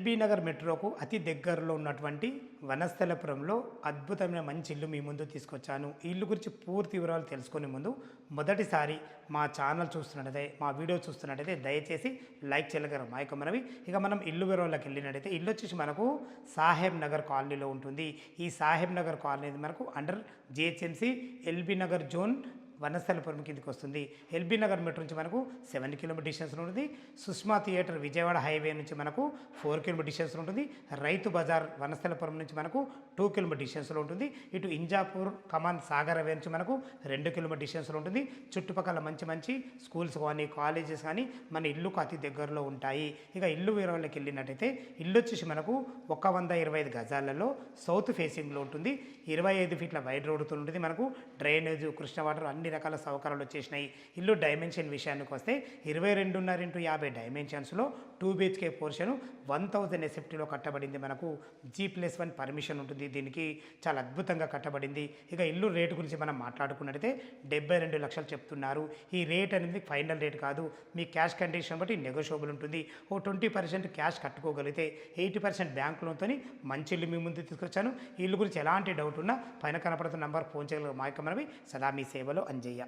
LB Nagar మెట్రోకు అతి దగ్గరలో ఉన్నటువంటి వనస్థలపురంలో అద్భుతమైన మంచి ఇల్లు మీ ముందు తీసుకొచ్చాను. ఈ ఇల్లు గురించి పూర్తి వివరాలు తెలుసుకునే ముందు మొదటిసారి మా ఛానల్ చూస్తున్నట్టయితే, మా వీడియో చూస్తున్నట్టయితే దయచేసి లైక్ చేయగలరు మా యొక్క మనవి. ఇక మనం ఇల్లు వివరాల్లోకి వెళ్ళినట్టయితే ఇల్లు వచ్చేసి మనకు సాహెబ్ నగర్ కాలనీలో ఉంటుంది. ఈ సాహెబ్ నగర్ కాలనీ మనకు under GHMC LB Nagar zone Vanasthalipuram కిందకి వస్తుంది. ఎల్బీ నగర్ మెట్రో నుంచి మనకు 7 కిలోమీటర్ డిస్టెన్స్లో ఉంటుంది. సుష్మా థియేటర్ విజయవాడ హైవే నుంచి మనకు 4 కిలోమీటర్ డిస్టెన్స్లో ఉంటుంది. రైతు బజార్ వనస్థలపురం నుంచి మనకు 2 కిలోమీటర్ డిస్టెన్స్లో ఉంటుంది. ఇటు ఇంజాపూర్ కమాన్ సాగర్ హైవే నుంచి మనకు 2 కిలోమీటర్ డిస్టెన్స్లో ఉంటుంది. చుట్టుపక్కల మంచి మంచి స్కూల్స్ కానీ కాలేజెస్ కానీ మన ఇల్లుకు అతి దగ్గరలో ఉంటాయి. ఇక ఇల్లు వివరాల్లోకి వెళ్ళినట్టయితే ఇల్లు వచ్చేసి మనకు 125 గజాలలో సౌత్ ఫేసింగ్లో ఉంటుంది. 25 ఫీట్ల వైడ్ రోడ్డుతో ఉంటుంది. మనకు డ్రైనేజ్, కృష్ణ వాటర్ అన్ని రకాల సౌకర్యాలు వచ్చేసినాయి. ఇల్లు డైమెన్షన్ విషయానికి వస్తే 22.5 డైమెన్షన్స్లో 2 BHK పోర్షన్ 1000 SFTలో కట్టబడింది. మనకు G+1 పర్మిషన్ ఉంటుంది. దీనికి చాలా అద్భుతంగా కట్టబడింది. ఇక ఇల్లు రేటు గురించి మనం మాట్లాడుకున్నట్టయితే 72 లక్షలు చెప్తున్నారు. ఈ రేట్ అనేది ఫైనల్ రేట్ కాదు. మీ క్యాష్ కండిషన్ బట్టి నెగోషియబుల్ ఉంటుంది. ఓ 20% క్యాష్ కట్టుకోగలిగితే 80% బ్యాంక్ లోన్తో మంచి ఇల్లు మీ ముందు తీసుకొచ్చాను. ఈ ఇల్లు గురించి ఎలాంటి డౌట్ ఉన్నా పైన కనపడుతున్న నంబర్ ఫోన్ చేయగలరు. మా యొక్క మనవి సదా మీ సేవలో అంజయ్య.